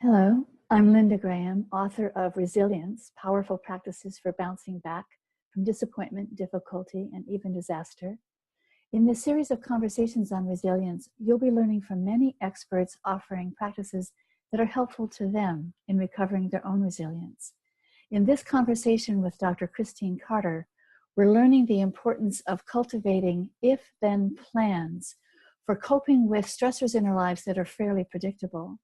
Hello, I'm Linda Graham, author of Resilience, Powerful Practices for Bouncing Back from Disappointment, Difficulty, and even Disaster. In this series of conversations on resilience, you'll be learning from many experts offering practices that are helpful to them in recovering their own resilience. In this conversation with Dr. Christine Carter, we're learning the importance of cultivating if-then plans for coping with stressors in our lives that are fairly predictable,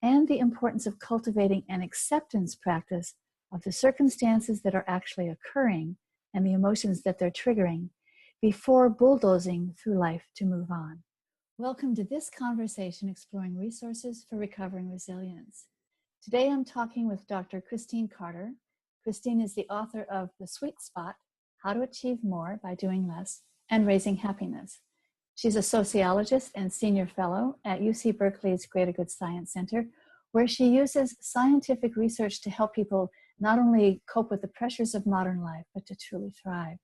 and the importance of cultivating an acceptance practice of the circumstances that are actually occurring and the emotions that they're triggering before bulldozing through life to move on. Welcome to this conversation exploring resources for recovering resilience. Today I'm talking with Dr. Christine Carter. Christine is the author of The Sweet Spot, How to Achieve More by Doing Less and Raising Happiness. She's a sociologist and senior fellow at UC Berkeley's Greater Good Science Center, where she uses scientific research to help people not only cope with the pressures of modern life, but to truly thrive.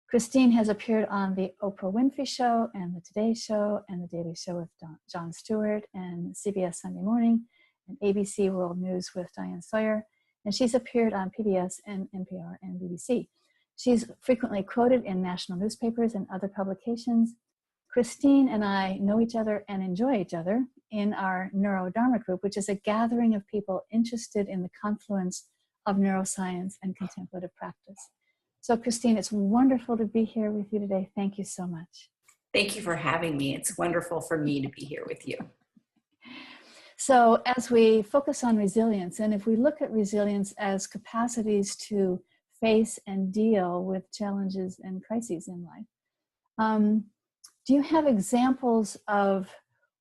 Christine has appeared on The Oprah Winfrey Show and The Today Show and The Daily Show with Jon Stewart and CBS Sunday Morning and ABC World News with Diane Sawyer. And she's appeared on PBS and NPR and BBC. She's frequently quoted in national newspapers and other publications. Christine and I know each other and enjoy each other in our Neurodharma group, which is a gathering of people interested in the confluence of neuroscience and contemplative practice. So Christine, it's wonderful to be here with you today. Thank you so much. Thank you for having me. It's wonderful for me to be here with you. So as we focus on resilience, and if we look at resilience as capacities to face and deal with challenges and crises in life, do you have examples of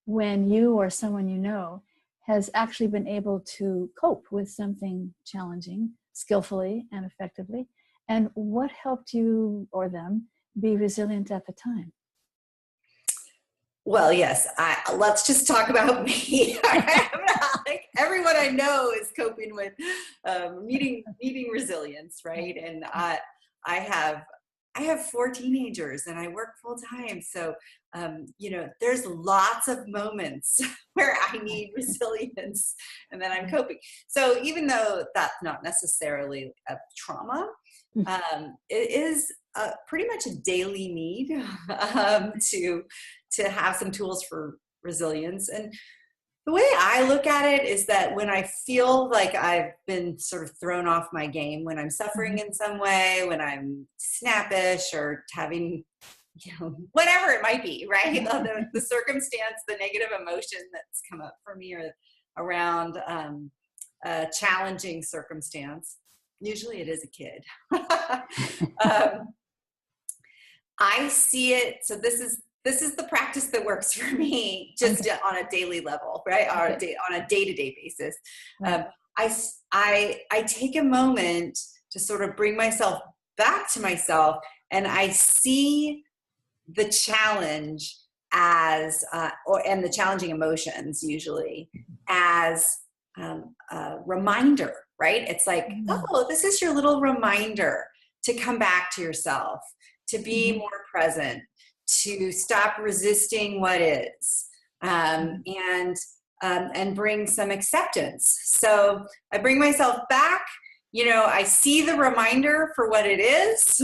when you or someone you know has actually been able to cope with something challenging skillfully and effectively? And what helped you or them be resilient at the time? Well, yes, let's just talk about me. Like everyone I know is coping with needing resilience, right? And I have 4 teenagers and I work full time. So, there's lots of moments where I need resilience and then I'm coping. So even though that's not necessarily a trauma, it is pretty much a daily need to have some tools for resilience. And the way I look at it is that when I feel like I've been sort of thrown off my game, when I'm suffering in some way, when I'm snappish or having, whatever it might be, right? The circumstance, the negative emotion that's come up for me or around a challenging circumstance. Usually it is a kid. I see it. So this is the practice that works for me just on a daily level, right? On a day-to-day basis. I take a moment to sort of bring myself back to myself, and I see the challenge as, and the challenging emotions usually as a reminder, right? It's like, oh, this is your little reminder to come back to yourself, to be more present, to stop resisting what is, and bring some acceptance. So I bring myself back, I see the reminder for what it is,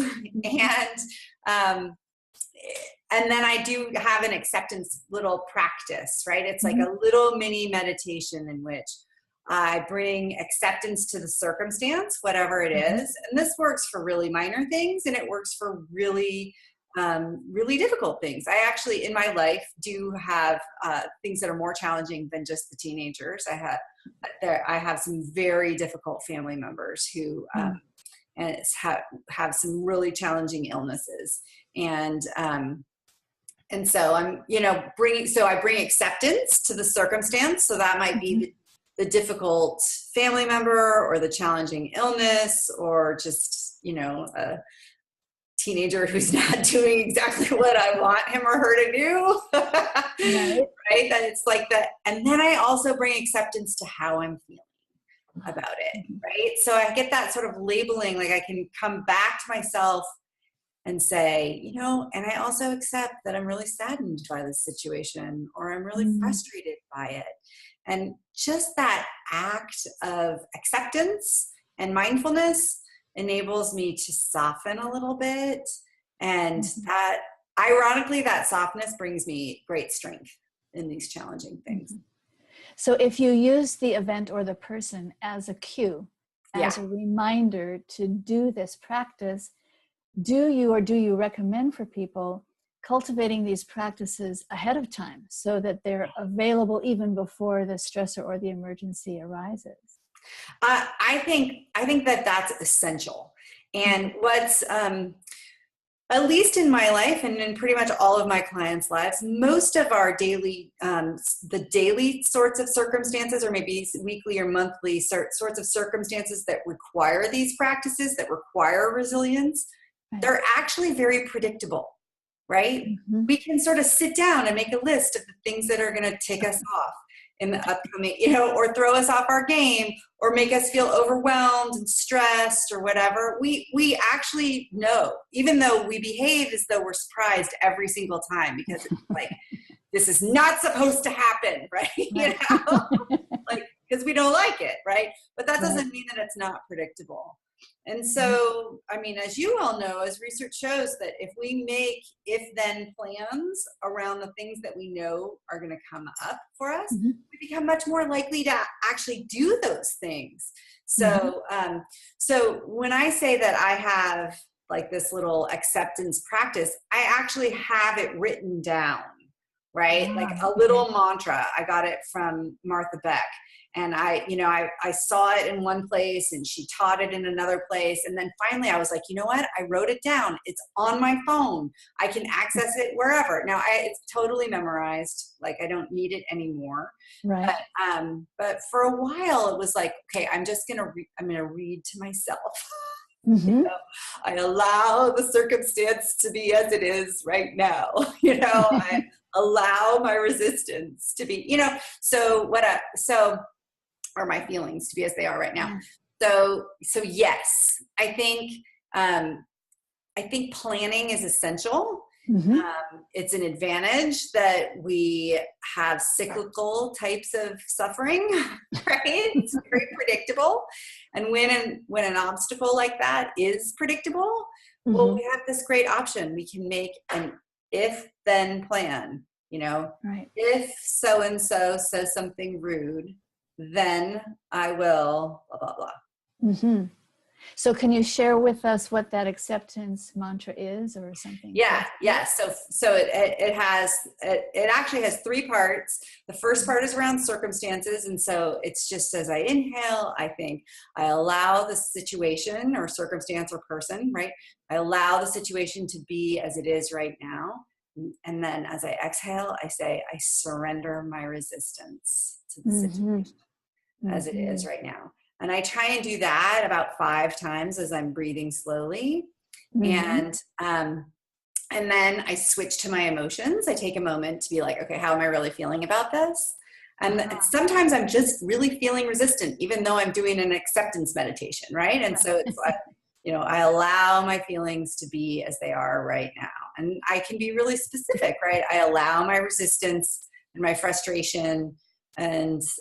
and then I do have an acceptance little practice, right? It's like a little mini meditation in which I bring acceptance to the circumstance, whatever it is. And this works for really minor things, and it works for really difficult things. I actually, in my life, do have things that are more challenging than just the teenagers. I have some very difficult family members who have some really challenging illnesses, and so I'm, I bring acceptance to the circumstance. So that might be the difficult family member or the challenging illness, or just, a teenager who's not doing exactly what I want him or her to do. Right? That it's like that. And then I also bring acceptance to how I'm feeling about it. Right. So I get that sort of labeling, like I can come back to myself and say, and I also accept that I'm really saddened by this situation, or I'm really frustrated by it. And just that act of acceptance and mindfulness enables me to soften a little bit. And that, ironically, that softness brings me great strength in these challenging things. So if you use the event or the person as a cue, as a reminder to do this practice, do you recommend for people cultivating these practices ahead of time so that they're available even before the stressor or the emergency arises? I think that that's essential. And what's, at least in my life and in pretty much all of my clients' lives, most of our daily, the daily sorts of circumstances, or maybe weekly or monthly sorts of circumstances that require these practices, that require resilience, they're actually very predictable, right? We can sort of sit down and make a list of the things that are going to tick us off in the upcoming, or throw us off our game, or make us feel overwhelmed and stressed or whatever. We actually know, even though we behave as though we're surprised every single time, because it's like, this is not supposed to happen, right? Like, because we don't like it, right? But that doesn't mean that it's not predictable. And so, I mean, as you all know, as research shows, that if we make if-then plans around the things that we know are going to come up for us, we become much more likely to actually do those things. So, so when I say that I have like this little acceptance practice, I actually have it written down, right? Like a little mantra. I got it from Martha Beck. And I saw it in one place and she taught it in another place. And then finally I was like, you know what? I wrote it down. It's on my phone. I can access it wherever. Now it's totally memorized. Like I don't need it anymore. Right. But for a while it was like, okay, I'm going to read to myself. I allow the circumstance to be as it is right now. I allow my resistance to be, or my feelings to be as they are right now. So yes, I think planning is essential. It's an advantage that we have cyclical types of suffering, right? It's very predictable. And when an obstacle like that is predictable, well, we have this great option. We can make an if-then plan, if so-and-so says something rude, then I will blah, blah, blah. So can you share with us what that acceptance mantra is or something? Yeah. So it actually has three parts. The first part is around circumstances. And so it's just as I inhale, I think I allow the situation or circumstance or person, right? I allow the situation to be as it is right now. And then as I exhale, I say, I surrender my resistance to the situation as it is right now. And I try and do that about 5 times as I'm breathing slowly. And then I switch to my emotions. I take a moment to be like, okay, how am I really feeling about this? And sometimes I'm just really feeling resistant, even though I'm doing an acceptance meditation, right? And so it's like, I allow my feelings to be as they are right now. And I can be really specific, right? I allow my resistance and my frustration,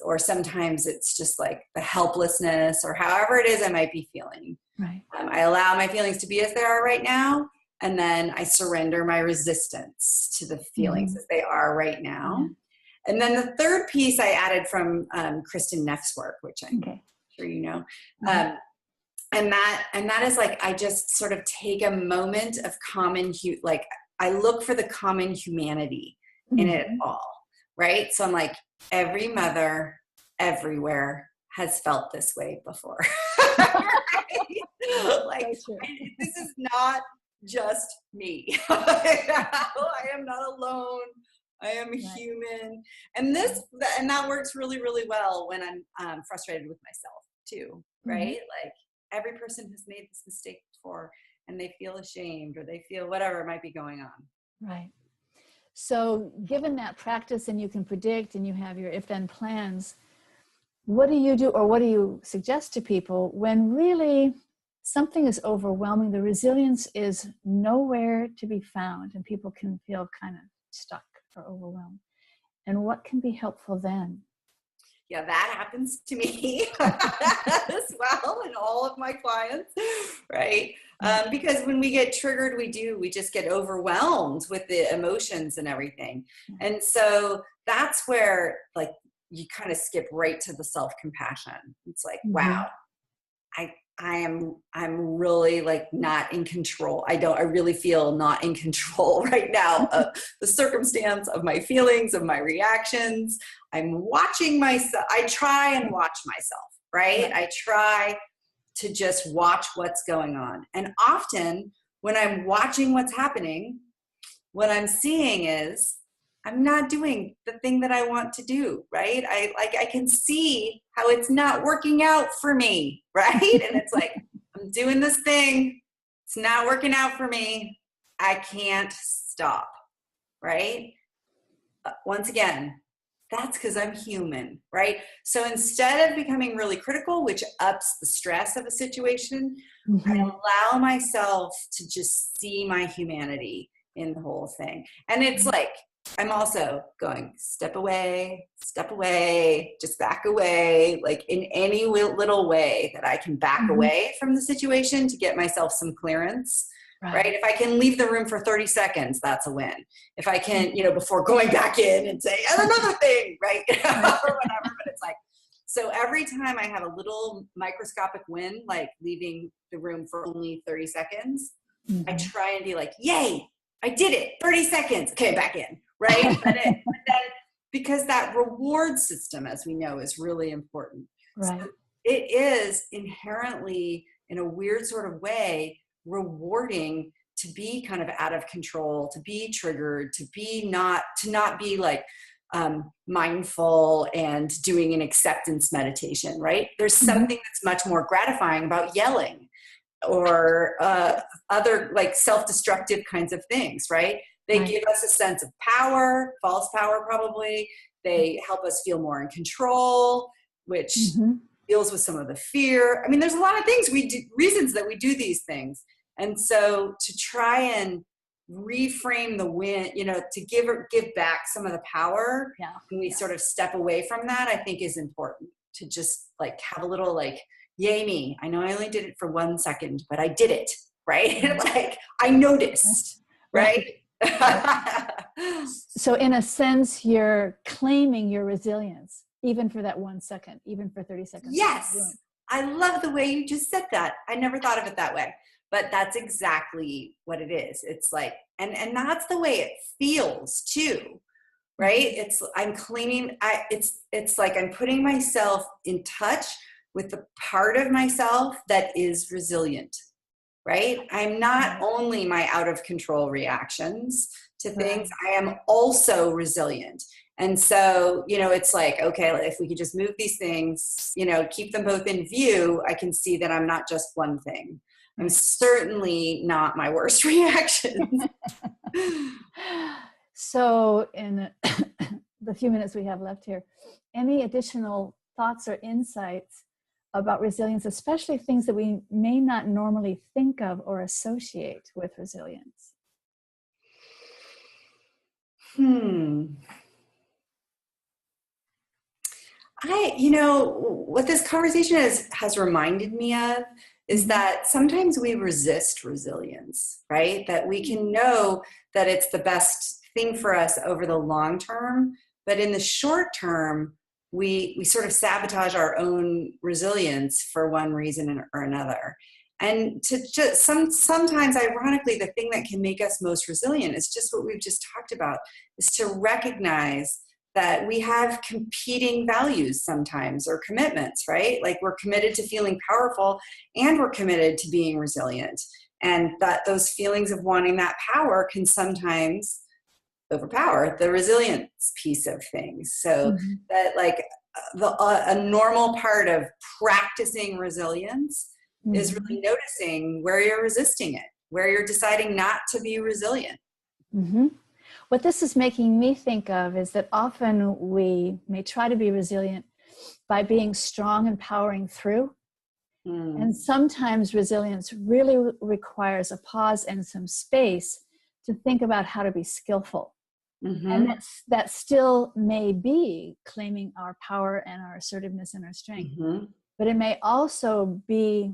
or sometimes it's just like the helplessness or however it is I might be feeling. Right. I allow my feelings to be as they are right now. And then I surrender my resistance to the feelings as they are right now. And then the third piece I added from Kristen Neff's work, which I'm sure you know. And that is like, I just sort of take a moment of like I look for the common humanity in it all, right? So I'm like, every mother everywhere has felt this way before. Like, this is not just me. I am not alone. I am human. And that works really, really well when I'm frustrated with myself too, right? Like every person has made this mistake before and they feel ashamed or they feel whatever might be going on. Right. So given that practice and you can predict and you have your if-then plans, what do you do or what do you suggest to people when really something is overwhelming? The resilience is nowhere to be found and people can feel kind of stuck or overwhelmed. And what can be helpful then? Yeah, that happens to me as well, and all of my clients, right? Because when we get triggered, we just get overwhelmed with the emotions and everything. And so that's where like you kind of skip right to the self-compassion. It's like, wow, I'm really like not in control. I really feel not in control right now of the circumstance, of my feelings, of my reactions. I'm watching myself. I try and watch myself, right? I try to just watch what's going on. And often when I'm watching what's happening, what I'm seeing is I'm not doing the thing that I want to do, right? I can see how it's not working out for me, right? And it's like, I'm doing this thing. It's not working out for me. I can't stop, right? Once again, that's because I'm human, right? So instead of becoming really critical, which ups the stress of a situation, I allow myself to just see my humanity in the whole thing. And it's like, I'm also going step away, just back away, like in any little way that I can back away from the situation to get myself some clearance, right? If I can leave the room for 30 seconds, that's a win. If I can, before going back in and say, and another thing, right? Or whatever, but it's like, so every time I have a little microscopic win, like leaving the room for only 30 seconds, I try and be like, yay, I did it, 30 seconds, okay, back in, right? But then, because that reward system, as we know, is really important. Right. So it is inherently, in a weird sort of way, rewarding to be kind of out of control, to be triggered, to not be like mindful and doing an acceptance meditation, right? There's something that's much more gratifying about yelling or other like self-destructive kinds of things, right? They give us a sense of power, false power probably. They help us feel more in control, which deals with some of the fear. I mean, there's a lot of things reasons that we do these things. And so to try and reframe the win, to give back some of the power when we sort of step away from that, I think is important to just like have a little like, yay me. I know I only did it for 1 second, but I did it, right? Like I noticed, right? So in a sense, you're claiming your resilience, even for that 1 second, even for 30 seconds. Yes. I love the way you just said that. I never thought of it that way, but that's exactly what it is. It's like, and that's the way it feels too, right? It's, I'm claiming, it's like I'm putting myself in touch with the part of myself that is resilient, right? I'm not only my out of control reactions to things, I am also resilient. And so, it's like, okay, if we could just move these things, keep them both in view, I can see that I'm not just one thing. I'm certainly not my worst reactions. So in the few minutes we have left here, any additional thoughts or insights about resilience, especially things that we may not normally think of or associate with resilience? What this conversation has reminded me of is that sometimes we resist resilience, right? That we can know that it's the best thing for us over the long term, but in the short term, we sort of sabotage our own resilience for one reason or another. And to just sometimes, ironically, the thing that can make us most resilient is just what we've just talked about, is to recognize that we have competing values sometimes, or commitments, right? Like we're committed to feeling powerful and we're committed to being resilient. And that those feelings of wanting that power can sometimes overpower the resilience piece of things. So that like a normal part of practicing resilience is really noticing where you're resisting it, where you're deciding not to be resilient. What this is making me think of is that often we may try to be resilient by being strong and powering through. And sometimes resilience really requires a pause and some space to think about how to be skillful. And that still may be claiming our power and our assertiveness and our strength. But it may also be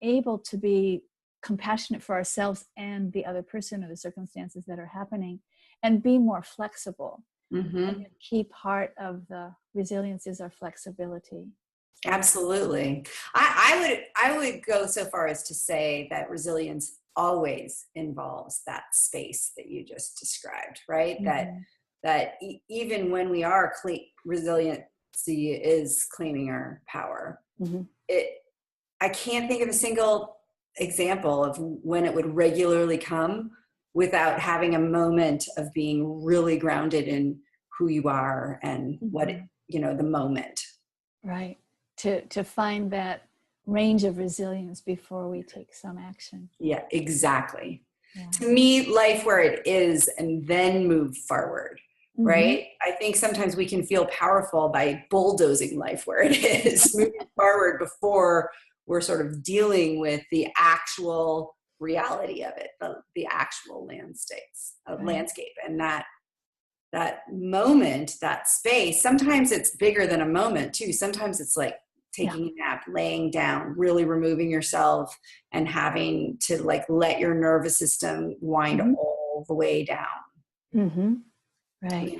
able to be compassionate for ourselves and the other person or the circumstances that are happening, and be more flexible. And a key part of the resilience is our flexibility. Absolutely. I would go so far as to say that resilience always involves that space that you just described, right? That even when we are resiliency is claiming our power. I can't think of a single example of when it would regularly come without having a moment of being really grounded in who you are and what the moment. Right. To find that range of resilience before we take some action. Yeah, exactly. Yeah. To meet life where it is and then move forward, right? I think sometimes we can feel powerful by bulldozing life where it is, moving forward before we're sort of dealing with the actual reality of it, the actual landscape. And that moment, that space, sometimes it's bigger than a moment too. Sometimes it's like taking a nap, laying down, really removing yourself and having to like let your nervous system wind all the way down. Right.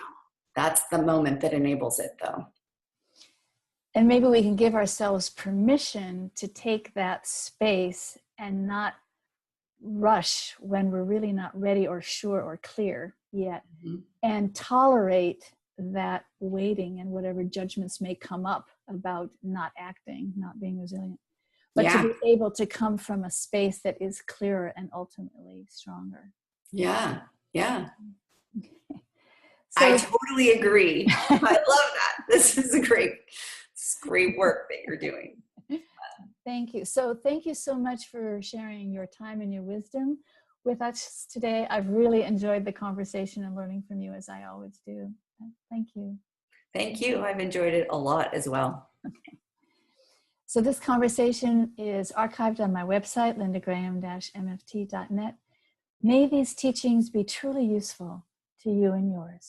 That's the moment that enables it though. And maybe we can give ourselves permission to take that space and not rush when we're really not ready or sure or clear yet, and tolerate that waiting and whatever judgments may come up about not acting, not being resilient, but to be able to come from a space that is clearer and ultimately stronger. Yeah. So, I totally agree. I love that. This is great work that you're doing. Thank you. So thank you so much for sharing your time and your wisdom with us today. I've really enjoyed the conversation and learning from you, as I always do. Thank you. Thank you. I've enjoyed it a lot as well. Okay. So this conversation is archived on my website, lindagraham-mft.net. May these teachings be truly useful to you and yours.